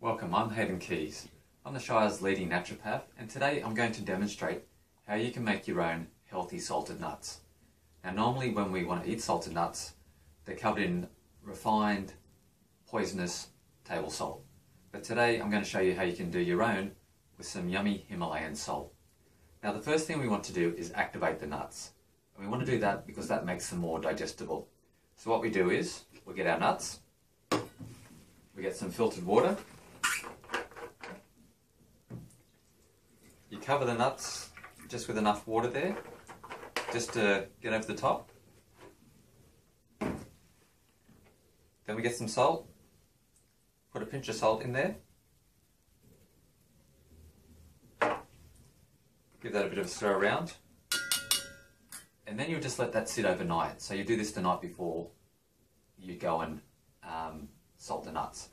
Welcome, I'm Hayden. I'm the Shire's leading naturopath, and today I'm going to demonstrate how you can make your own healthy salted nuts. Now normally when we want to eat salted nuts, they're covered in refined, poisonous table salt. But today I'm going to show you how you can do your own with some yummy Himalayan salt. Now the first thing we want to do is activate the nuts. And we want to do that because that makes them more digestible. So what we do is, we get our nuts, we get some filtered water, you cover the nuts just with enough water there, just to get over the top. Then we get some salt, put a pinch of salt in there, give that a bit of a stir around, and then you just let that sit overnight. So you do this the night before you go and salt the nuts.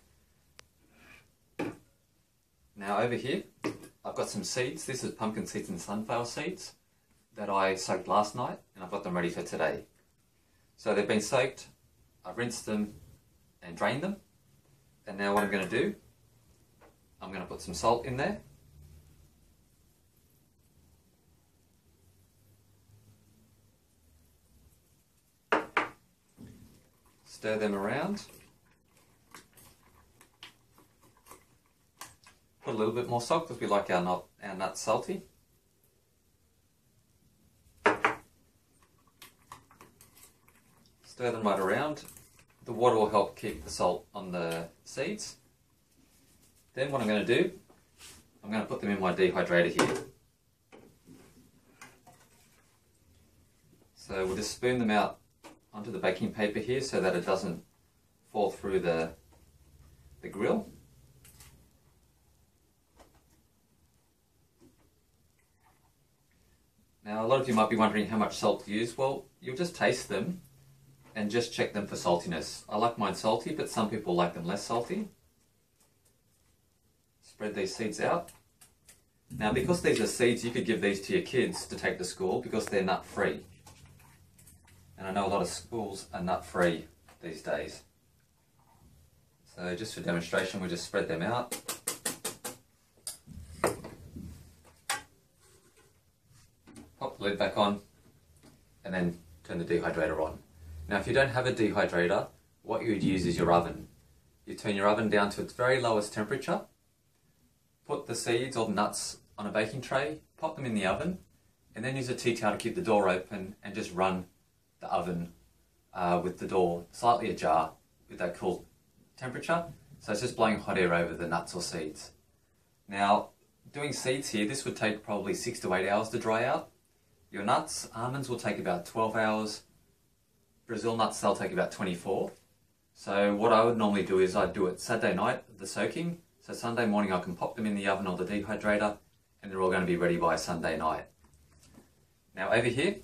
Now over here, I've got some seeds. This is pumpkin seeds and sunflower seeds that I soaked last night, and I've got them ready for today. So they've been soaked, I've rinsed them and drained them. And now what I'm going to do, I'm going to put some salt in there. Stir them around. Put a little bit more salt because we like our nuts salty. Stir them right around. The water will help keep the salt on the seeds. Then what I'm going to do, I'm going to put them in my dehydrator here. So we'll just spoon them out onto the baking paper here so that it doesn't fall through the grill. Now a lot of you might be wondering how much salt to use. Well, you'll just taste them and just check them for saltiness. I like mine salty, but some people like them less salty. Spread these seeds out. Now because these are seeds, you could give these to your kids to take to school because they're nut free. And I know a lot of schools are nut free these days. So just for demonstration, we'll just spread them out. Pop the lid back on and then turn the dehydrator on. Now if you don't have a dehydrator, what you would use is your oven. You turn your oven down to its very lowest temperature, put the seeds or the nuts on a baking tray, pop them in the oven, and then use a tea towel to keep the door open and just run the oven with the door slightly ajar with that cool temperature. So it's just blowing hot air over the nuts or seeds. Now doing seeds here, this would take probably 6 to 8 hours to dry out. Your nuts, almonds will take about 12 hours. Brazil nuts, they'll take about 24. So what I would normally do is I'd do it Saturday night, the soaking. So Sunday morning I can pop them in the oven or the dehydrator and they're all going to be ready by Sunday night. Now over here,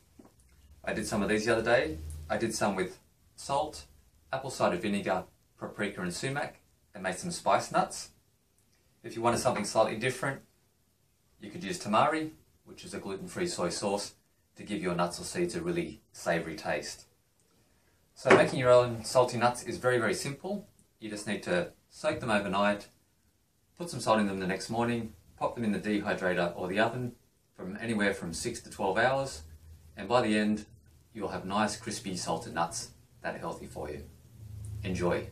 I did some of these the other day. I did some with salt, apple cider vinegar, paprika and sumac, and made some spice nuts. If you wanted something slightly different, you could use tamari, which is a gluten-free soy sauce, to give your nuts or seeds a really savoury taste. So making your own salty nuts is very, very simple. You just need to soak them overnight, put some salt in them the next morning, pop them in the dehydrator or the oven from anywhere from 6 to 12 hours, and by the end, you'll have nice, crispy, salted nuts that are healthy for you. Enjoy.